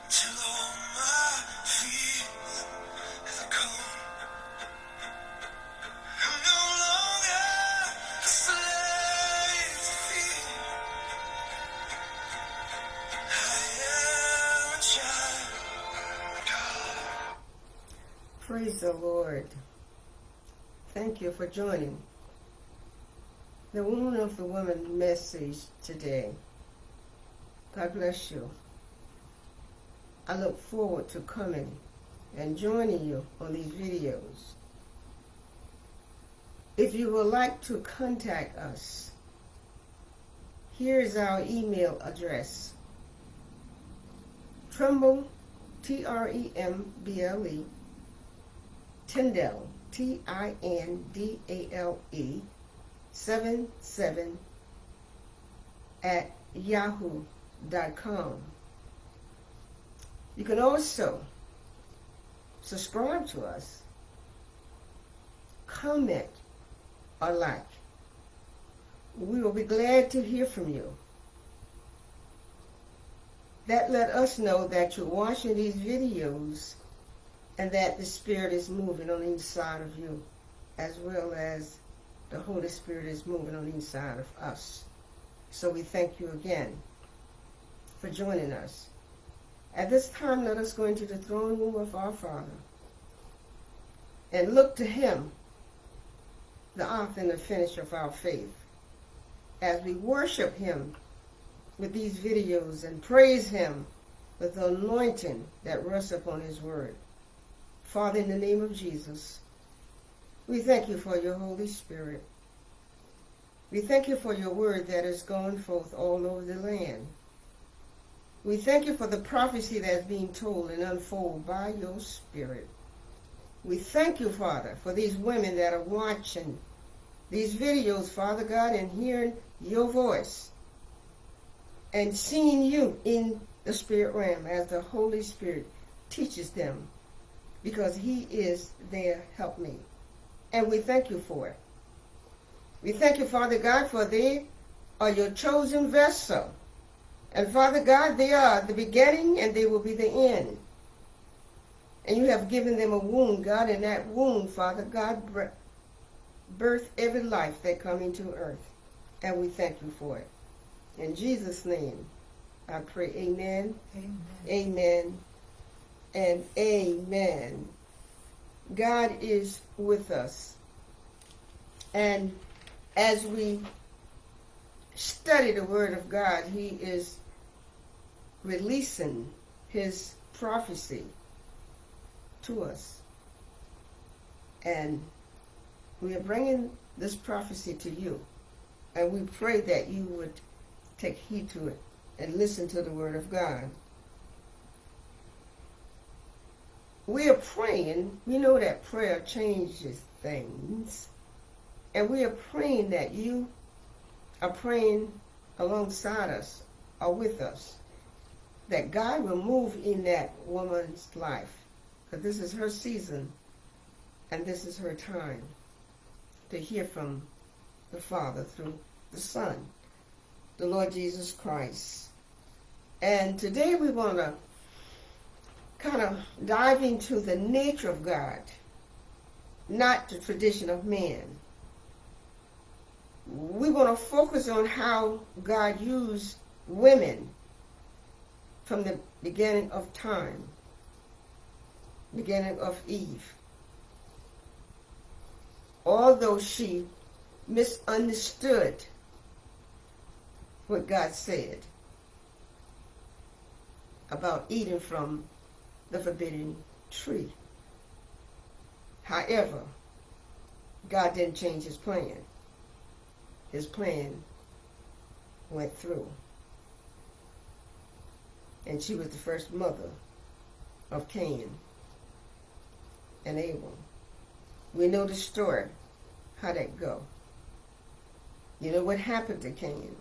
Till all my fears have gone. I'm no longer a slave to fear. I am a child of God. Praise the Lord. Thank you for joining the Woman of the Woman message today. God bless you. I look forward to coming and joining you on these videos. If you would like to contact us, here is our email address. Tremble, T-R-E-M-B-L-E, Tyndale, T-I-N-D-A-L-E, 77 at yahoo.com. You can also subscribe to us, comment, or like. We will be glad to hear from you. That let us know that you're watching these videos and that the Spirit is moving on the inside of you, as well as the Holy Spirit is moving on the inside of us. So we thank you again for joining us. At this time, let us go into the throne room of our Father and look to Him, the author and the finisher of our faith, as we worship Him with these videos and praise Him with the anointing that rests upon His word. Father, in the name of Jesus, we thank you for your Holy Spirit. We thank you for your word that has gone forth all over the land. We thank you for the prophecy that's being told and unfolded by your Spirit. We thank you, Father, for these women that are watching these videos, Father God, and hearing your voice and seeing you in the spirit realm as the Holy Spirit teaches them, because He is their helpmate. And we thank you for it. We thank you, Father God, for they are your chosen vessel. And Father God, they are the beginning and they will be the end. And you have given them a womb, God, and that womb, Father God, birth every life that come into earth. And we thank you for it. In Jesus' name, I pray, amen, amen, and amen. God is with us. And as we study the Word of God, He is releasing His prophecy to us. And we are bringing this prophecy to you. And we pray that you would take heed to it and listen to the Word of God. We are praying. We know that prayer changes things. And we are praying that you are praying alongside us or with us, that God will move in that woman's life. Because this is her season and this is her time to hear from the Father through the Son, the Lord Jesus Christ. And today we want to kind of dive into the nature of God, not the tradition of man. We want to focus on how God used women from the beginning of time, beginning of Eve. Although she misunderstood what God said about eating from the forbidden tree. However, God didn't change His plan. His plan went through. And she was the first mother of Cain and Abel. We know the story, how that go. You know what happened to Cain.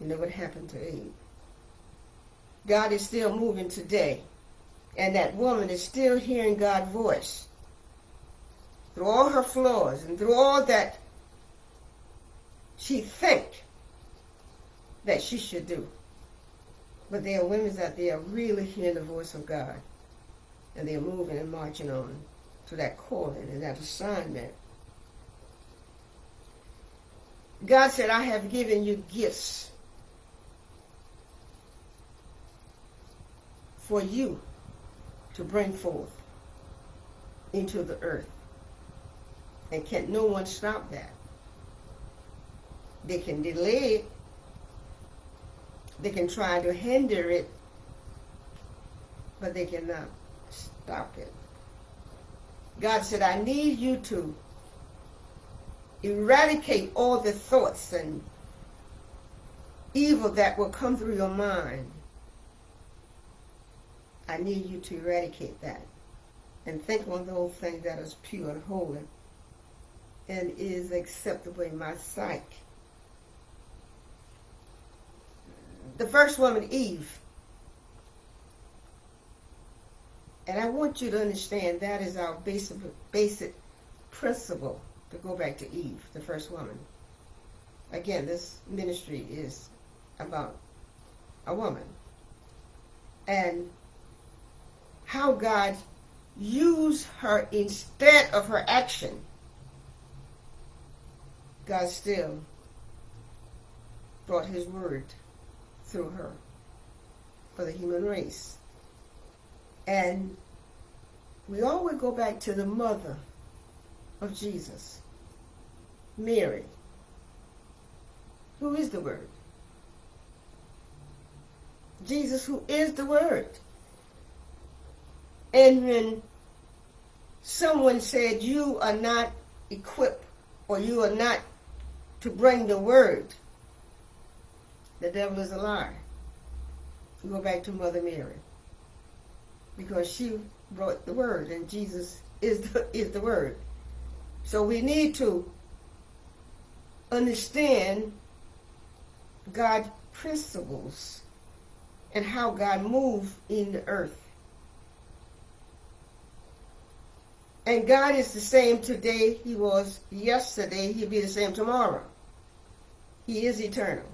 You know what happened to Abe. God is still moving today. And that woman is still hearing God's voice. Through all her flaws and through all that she think that she should do. But there are women out there really hearing the voice of God, and they're moving and marching on to that calling and that assignment. God said, I have given you gifts for you to bring forth into the earth. And can't no one stop that. They can delay it. They can try to hinder it, but they cannot stop it. God said, I need you to eradicate all the thoughts and evil that will come through your mind. I need you to eradicate that and think on those things that is pure and holy and is acceptable in my sight. The first woman, Eve, and I want you to understand that is our basic principle, to go back to Eve, the first woman. Again, this ministry is about a woman and how God used her instead of her action. God still brought his word through her for the human race. And we always go back to the mother of Jesus, Mary, who is the Word. Jesus, who is the Word. And when someone said you are not equipped or you are not to bring the Word, the devil is a liar. We go back to Mother Mary, because she brought the Word, and Jesus is the Word. So we need to understand God's principles and how God moves in the earth. And God is the same today he was yesterday. He'll be the same tomorrow. He is eternal.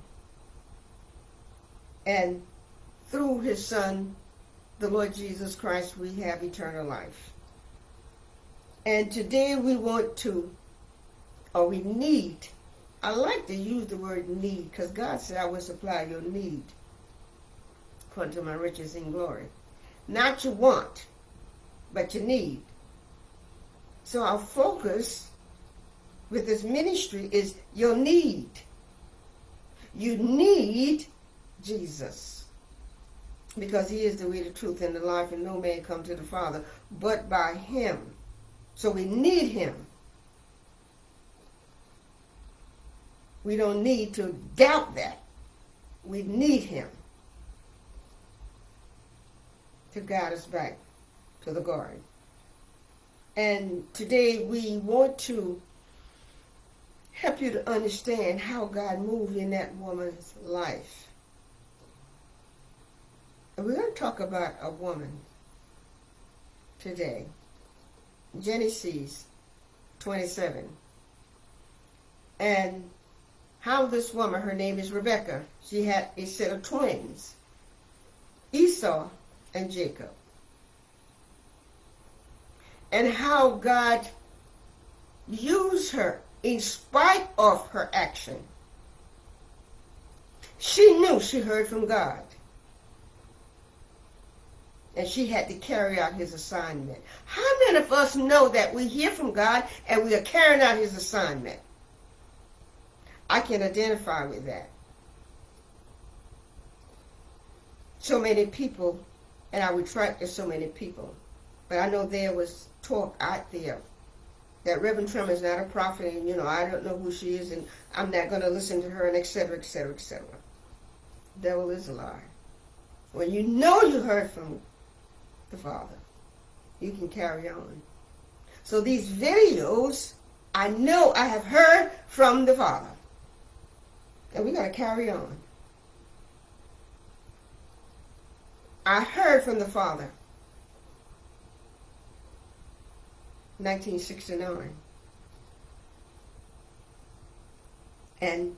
And through his Son, the Lord Jesus Christ, we have eternal life. And today we want to, or we need, I like to use the word need, because God said I will supply your need according to my riches in glory. Not your want, but your need. So our focus with this ministry is your need. You need Jesus, because he is the way, the truth, and the life, and no man come to the Father but by him. So we need him. We don't need to doubt that. We need him to guide us back to the garden. And today we want to help you to understand how God moved in that woman's life. And we're going to talk about a woman today. Genesis 27. And how this woman, her name is Rebecca, she had a set of twins, Esau and Jacob. And how God used her in spite of her action. She knew she heard from God. And she had to carry out his assignment. How many of us know that we hear from God and we are carrying out his assignment? I can identify with that. So many people, and I retract so many people, but I know there was talk out there that Reverend Trimmer is not a prophet, and I don't know who she is, and I'm not going to listen to her, and etc., etc., etc. The devil is a liar. When you know you heard from the Father, you can carry on. So these videos, I know I have heard from the Father. And we got to carry on. I heard from the Father. 1969. And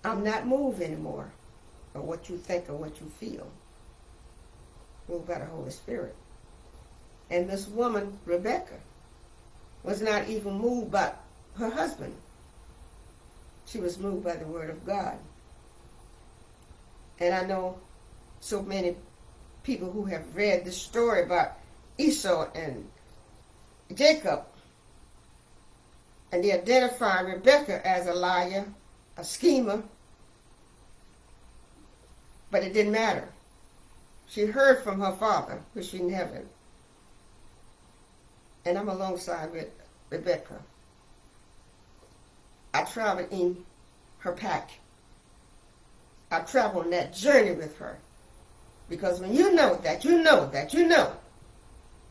I'm not moved anymore. or what you think or what you feel. Moved by the Holy Spirit. And this woman, Rebecca, was not even moved by her husband. She was moved by the Word of God. And I know so many people who have read the story about Esau and Jacob, and they identify Rebecca as a liar, a schemer, but it didn't matter. She heard from her father, which in heaven. And I'm alongside with Rebecca. I traveled in her pack. I traveled on that journey with her. Because when you know that,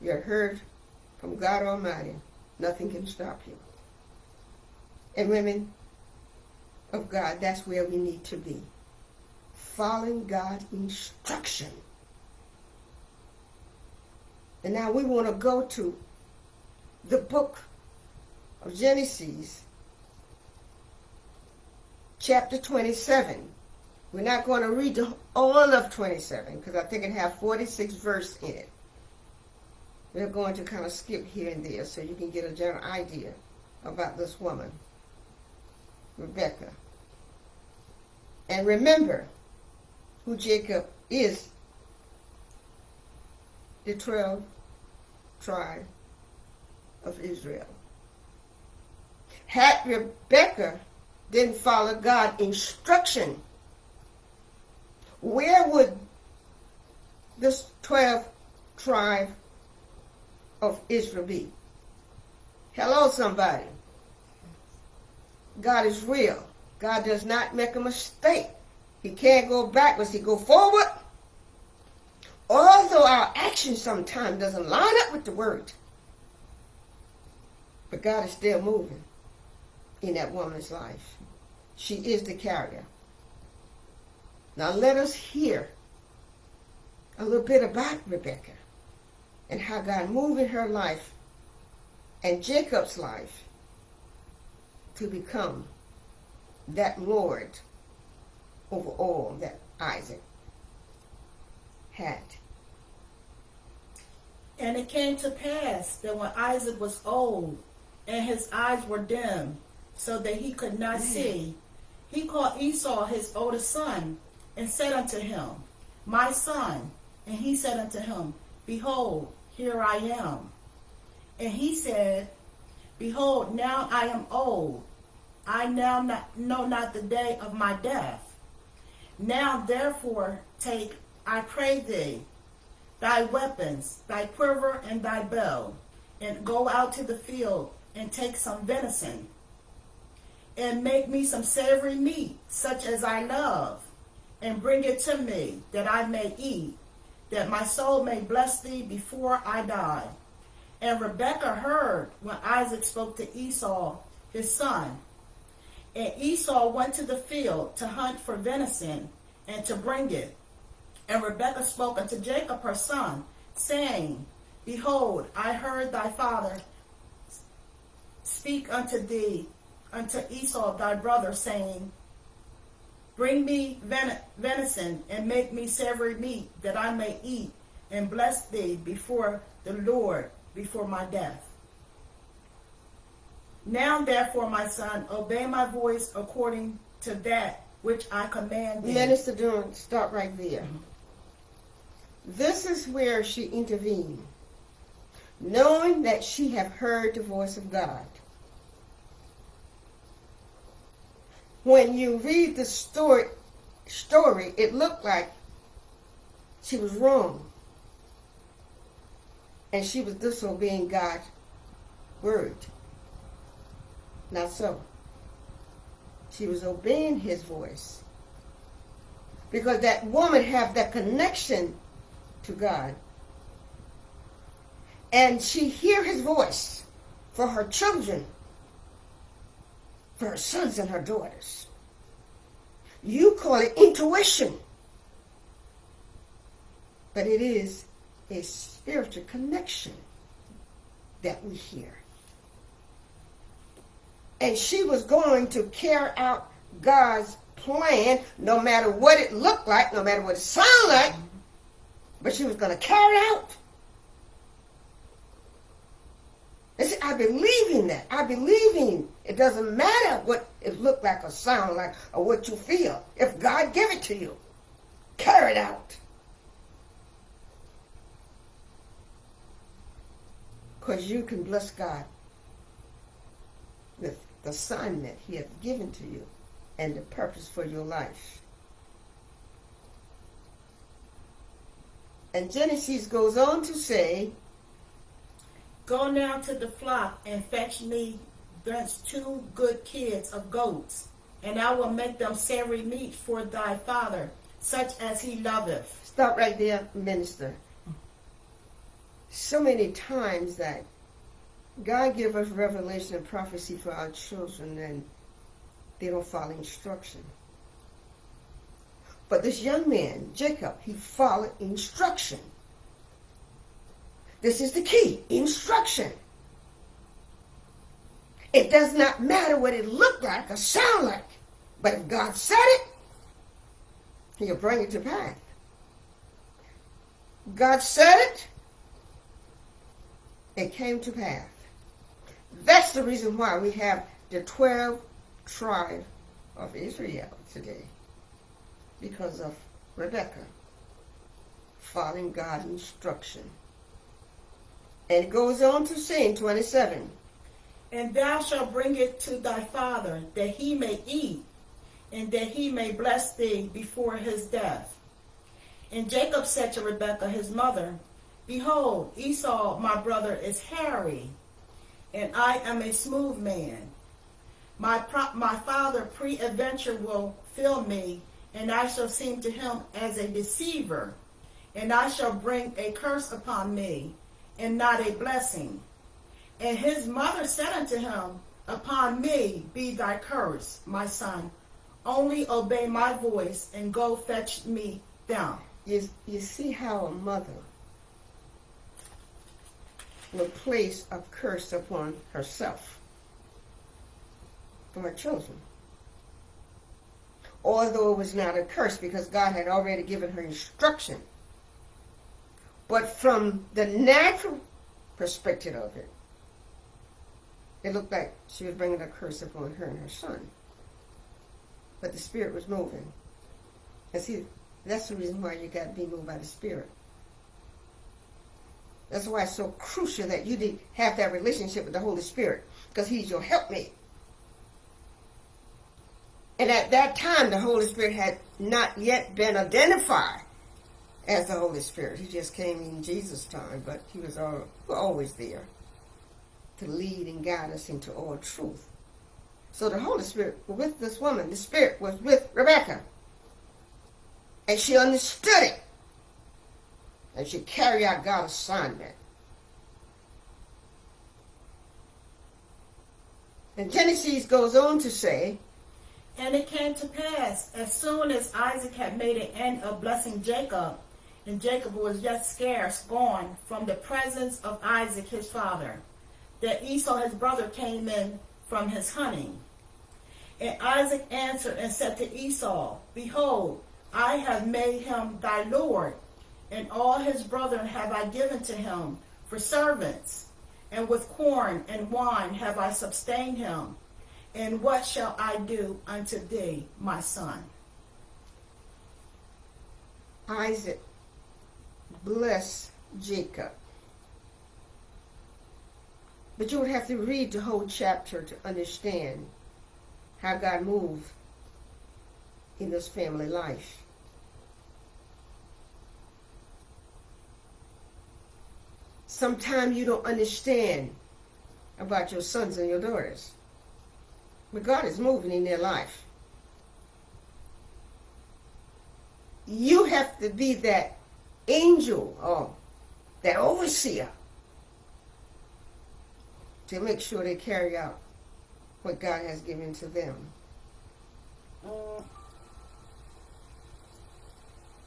you're heard from God Almighty, nothing can stop you. And women of God, that's where we need to be. Following God's instruction. And now we want to go to the book of Genesis, chapter 27. We're not going to read all of 27 because I think it has 46 verses in it. We're going to kind of skip here and there so you can get a general idea about this woman, Rebecca. And remember who Jacob is, the 12 tribe of Israel. Had Rebecca didn't follow God's instruction, where would this 12 tribe of Israel be? Hello, somebody. God is real. God does not make a mistake. He can't go backwards. He go forward. Although our action sometimes doesn't line up with the word, but God is still moving in that woman's life. She is the carrier. Now let us hear a little bit about Rebecca and how God moved in her life and Jacob's life to become that Lord over all that Isaac had. And it came to pass that when Isaac was old and his eyes were dim so that he could not see, he called Esau his oldest son and said unto him, My son. And he said unto him, Behold, here I am. And he said, Behold, now I am old. I now know not the day of my death. Now therefore take, I pray thee, thy weapons, thy quiver and thy bow, and go out to the field and take some venison, and make me some savory meat, such as I love, and bring it to me, that I may eat, that my soul may bless thee before I die. And Rebekah heard when Isaac spoke to Esau, his son. And Esau went to the field to hunt for venison, and to bring it. And Rebekah spoke unto Jacob her son, saying, Behold, I heard thy father speak unto thee, unto Esau thy brother, saying, Bring me venison, and make me savory meat, that I may eat, and bless thee before the Lord, before my death. Now therefore, my son, obey my voice according to that which I command thee. Minister Durham, stop right there. This is where she intervened, knowing that she had heard the voice of God. When you read the story, it looked like she was wrong, and she was disobeying God's word. Not so. She was obeying his voice, because that woman had that connection to God, and she hear his voice for her children, for her sons and her daughters. You call it intuition, but it is a spiritual connection that we hear. And she was going to carry out God's plan, no matter what it looked like, no matter what it sounded like, but she was going to carry it out. And see, I believe in that. I believe in it doesn't matter what it looked like or sound like or what you feel. If God give it to you, carry it out. Because you can bless God with the assignment He has given to you and the purpose for your life. And Genesis goes on to say, Go now to the flock and fetch me thence 2 good kids of goats, and I will make them savory meat for thy father, such as he loveth. stop right there, minister. So many times that God give us revelation and prophecy for our children and they don't follow instruction. But this young man, Jacob, he followed instruction. This is the key, instruction. It does not matter what it looked like or sound like, but if God said it, He'll bring it to pass. God said it, it came to pass. That's the reason why we have the 12 tribes of Israel today, because of Rebekah following God's instruction. And it goes on to say in 27, And thou shalt bring it to thy father, that he may eat, and that he may bless thee before his death. And Jacob said to Rebekah his mother, Behold, Esau my brother is hairy, and I am a smooth man. My father pre-adventure will fill me, and I shall seem to him as a deceiver, and I shall bring a curse upon me, and not a blessing. And his mother said unto him, Upon me be thy curse, my son. Only obey my voice, and go fetch me down. you see how a mother will place a curse upon herself for her children. Although it was not a curse because God had already given her instruction. But from the natural perspective of it, it looked like she was bringing a curse upon her and her son. But the Spirit was moving. And see, that's the reason why you got to be moved by the Spirit. That's why it's so crucial that you need have that relationship with the Holy Spirit, because He's your helpmate. And at that time, the Holy Spirit had not yet been identified as the Holy Spirit. He just came in Jesus' time, but He was always there to lead and guide us into all truth. So the Holy Spirit was with this woman. The Spirit was with Rebekah. And she understood it. And she carried out God's assignment. And Genesis goes on to say, And it came to pass, as soon as Isaac had made an end of blessing Jacob, and Jacob was yet scarce gone from the presence of Isaac his father, that Esau his brother came in from his hunting. And Isaac answered and said to Esau, Behold, I have made him thy lord, and all his brethren have I given to him for servants, and with corn and wine have I sustained him. And what shall I do unto thee, my son? Isaac blessed Jacob. But you would have to read the whole chapter to understand how God moved in this family life. Sometimes you don't understand about your sons and your daughters, but God is moving in their life. You have to be that angel or that overseer to make sure they carry out what God has given to them.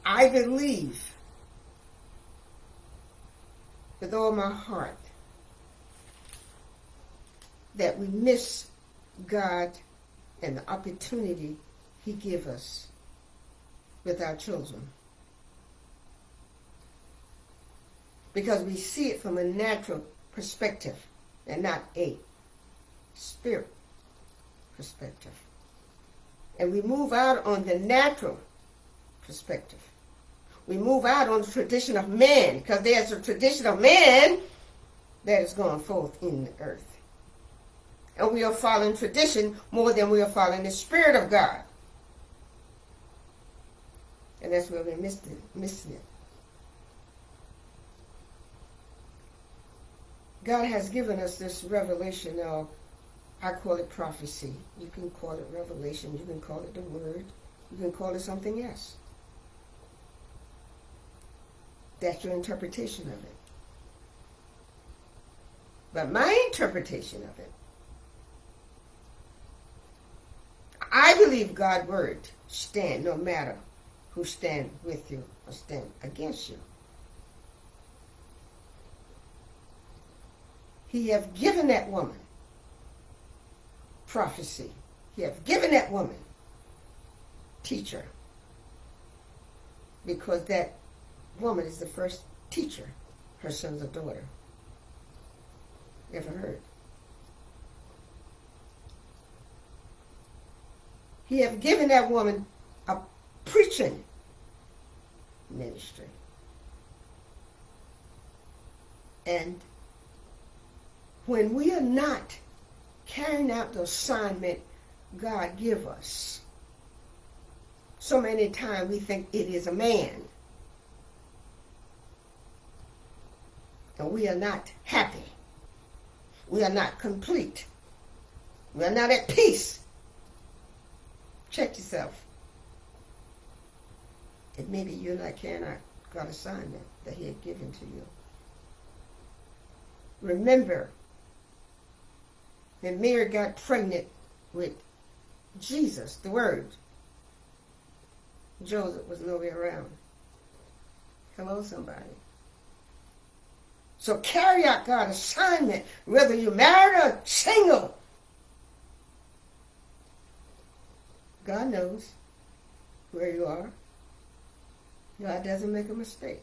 I believe with all my heart that we miss God and the opportunity He give us with our children. Because we see it from a natural perspective and not a spirit perspective. And we move out on the natural perspective. We move out on the tradition of man, because there's a tradition of man that is going forth in the earth. And we are following tradition more than we are following the Spirit of God. And that's where we're missing it. God has given us this revelation of, I call it prophecy. You can call it revelation. You can call it the word. You can call it something else. That's your interpretation of it. But my interpretation of it, I believe God's word stand no matter who stand with you or stand against you. He have given that woman prophecy. He have given that woman teacher. Because that woman is the first teacher her son's a daughter ever heard. He have given that woman a preaching ministry. And when we are not carrying out the assignment God give us, so many times we think it is a man. And we are not happy. We are not complete. We are not at peace. Check yourself. It may be you're not carrying out God's assignment that He had given to you. Remember, when Mary got pregnant with Jesus, the Word, Joseph was nowhere around. Hello, somebody. So carry out God's assignment, whether you're married or single. God knows where you are. God doesn't make a mistake.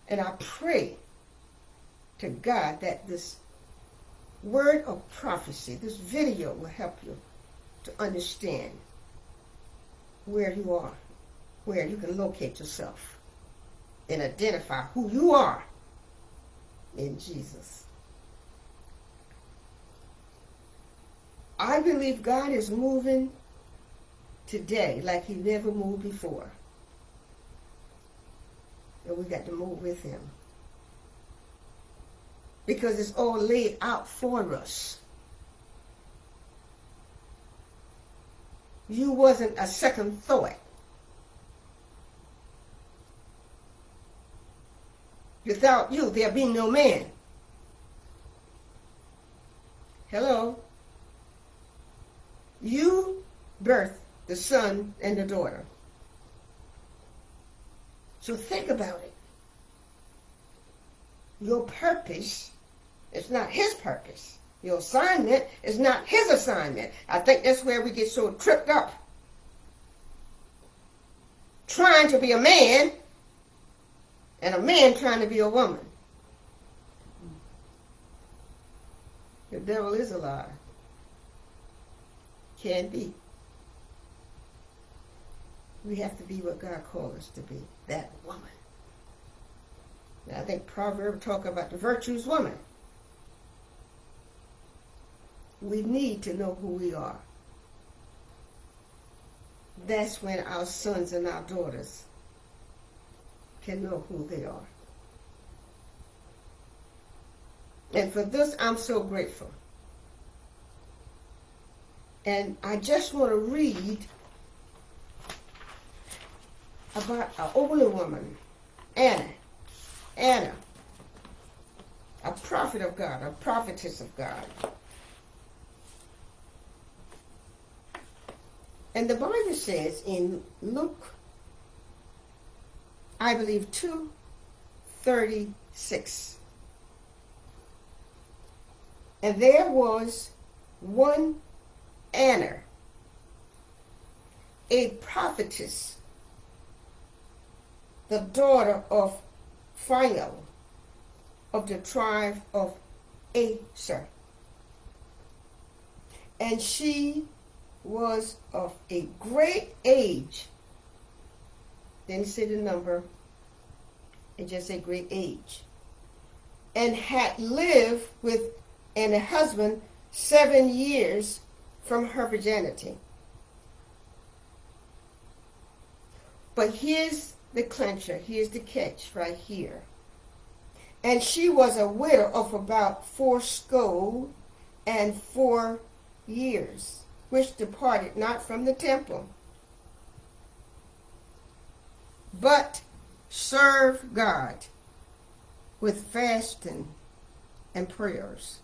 And I pray to God that this word of prophecy, this video will help you to understand where you are, where you can locate yourself and identify who you are in Jesus. I believe God is moving today like He never moved before. And we got to move with Him. Because it's all laid out for us. You wasn't a second thought. Without you, there be no man. Hello? You birthed the son and the daughter. So think about it. Your purpose is not His purpose. Your assignment is not His assignment. I think that's where we get so tripped up. Trying to be a man and a man trying to be a woman. The devil is a liar. Can be. We have to be what God called us to be, that woman. Now, I think Proverbs talk about the virtuous woman. We need to know who we are. That's when our sons and our daughters can know who they are. And for this, I'm so grateful. And I just want to read about an older woman, Anna, a prophet of God, a prophetess of God. And the Bible says in Luke, I believe 2:36, and there was one Anna, a prophetess, the daughter of Phanuel of the tribe of Asher. And she was of a great age. Then he said the number, and just a great age. And had lived with a husband 7 years from her virginity. But here's the clincher, here's the catch right here. And she was a widow of about 84 years, which departed not from the temple, but served God with fasting and prayers,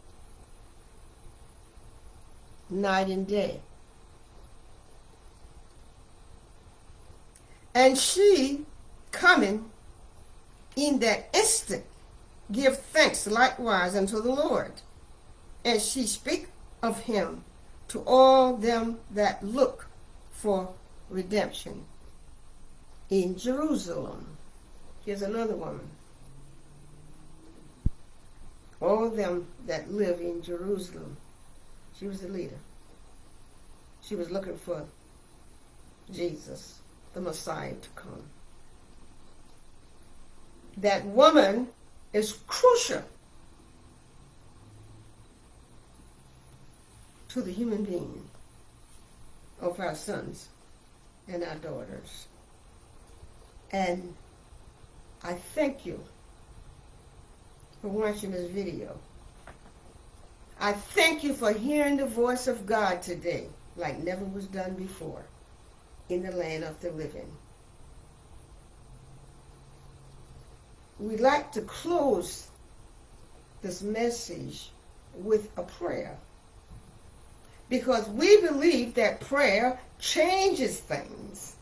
night and day. And she, coming in that instant, give thanks likewise unto the Lord. And she speak of him to all them that look for redemption in Jerusalem. Here's another woman. All them that live in Jerusalem. She was the leader. She was looking for Jesus, the Messiah, to come. That woman is crucial to the human being of our sons and our daughters. And I thank you for watching this video. I thank you for hearing the voice of God today like never was done before in the land of the living. We'd like to close this message with a prayer, because we believe that prayer changes things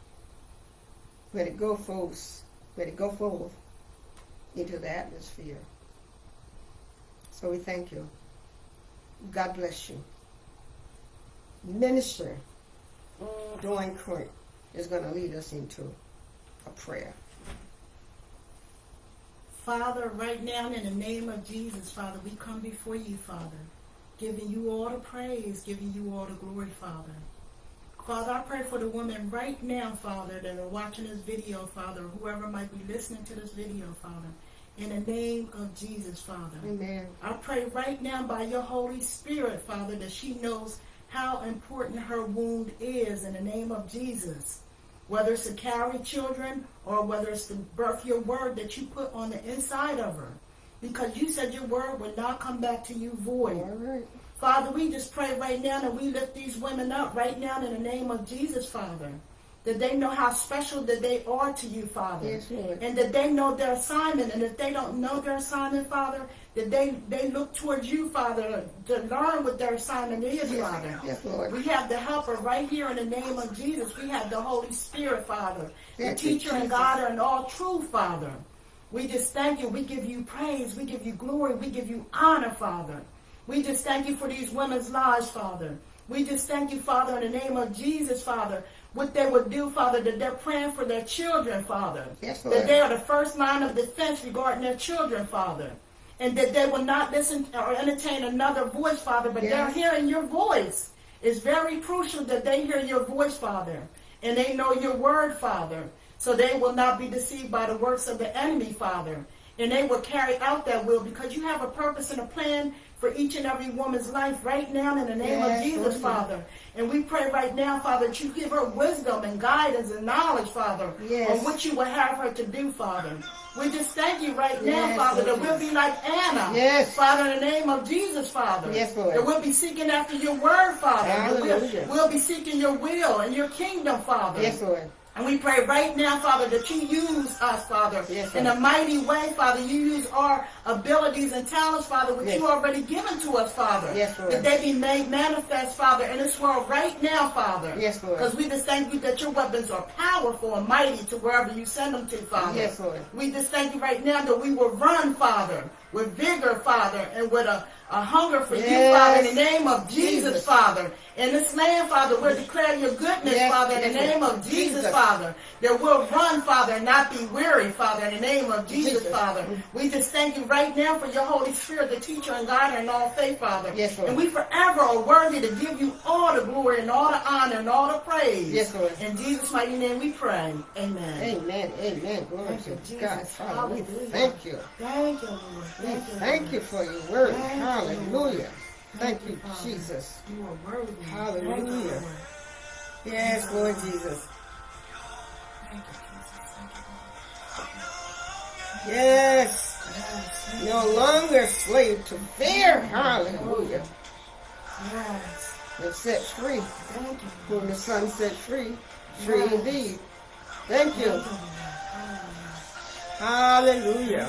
when it go forth into the atmosphere. So we thank you. God bless you. Minister Dawn Court is going to lead us into a prayer. Father, right now in the name of Jesus, Father, we come before you, Father, giving you all the praise, giving you all the glory, Father. Father, I pray for the women right now, Father, that are watching this video, Father, whoever might be listening to this video, Father, in the name of Jesus, Father. Amen. I pray right now by your Holy Spirit, Father, that she knows how important her wound is in the name of Jesus. Whether it's to carry children or whether it's to birth your word that you put on the inside of her. Because you said your word would not come back to you void. All right. Father, we just pray right now that we lift these women up right now in the name of Jesus, Father. That they know how special that they are to you, Father. Yes, Lord. And that they know their assignment. And if they don't know their assignment, Father, that they look towards you, Father, to learn what their assignment is, Father. Yes, Lord. We have the helper right here in the name of Jesus. We have the Holy Spirit, Father. The Thank you, teacher and Jesus. guider and all truth, Father. We just thank you. We give you praise. We give you glory. We give you honor, Father. We just thank you for these women's lives, Father. We just thank you, Father, in the name of Jesus, Father, what they would do, Father, that they're praying for their children, Father. Yes, Lord. That they are the first line of defense regarding their children, Father. And that they will not listen or entertain another voice, Father, but they're Yes. hearing your voice. It's very crucial that they hear your voice, Father, and they know your word, Father, so they will not be deceived by the works of the enemy, Father. And they will carry out that will, because you have a purpose and a plan for each and every woman's life right now in the name Yes, of Jesus, Lord. Father. And we pray right now, Father, that you give her wisdom and guidance and knowledge, Father, Yes. on what you will have her to do, Father. We just thank you right now, Yes, Father, Lord. that we'll be like Anna. Yes. Father, in the name of Jesus, Father. Yes, Lord. That we'll be seeking after your word, Father. That Hallelujah. we'll be seeking your will and your kingdom, Father. Yes, Lord. And we pray right now, Father, that you use us, Father, Yes, in Lord. a mighty way, Father. You use our abilities and talents, Father, which Yes. you already given to us, Father. Yes, Lord. That they be made manifest, Father, in this world right now, Father. Yes, Lord. Because we just thank you that your weapons are powerful and mighty to wherever you send them to, Father. Yes, Lord. We just thank you right now that we will run, Father, with vigor, Father, and with a hunger for you, Yes. Father, in the name of Jesus, Jesus. Father. In this land, Father, we'll declare your goodness, Yes, Father, in the yes, name of Jesus, Jesus. Father. That we'll run, Father, and not be weary, Father, in the name of Jesus, Jesus. Father. We just thank you right now for your Holy Spirit, the teacher and guide in all faith, Father. Yes, Lord. And we forever are worthy to give you all the glory and all the honor and all the praise. Yes, Lord. In Jesus' mighty name we pray. Amen. Amen. Amen. Glory Thank to you, Jesus. God. Father, we Hallelujah. thank you. Thank you, Lord. We Thank you, thank Lord. you for your word. Thank you, Hallelujah. Thank Thank you, you, Father. Jesus. You are worthy. Hallelujah. Thank you, Lord. Yes, Lord Jesus. Thank you, Jesus. Thank you, Yes. Lord. Yes. No longer slave to fear. Hallelujah. Yes. They're set free. Thank you. Whom the Son set free, free indeed. Thank you. Thank you, Lord. Hallelujah. Hallelujah.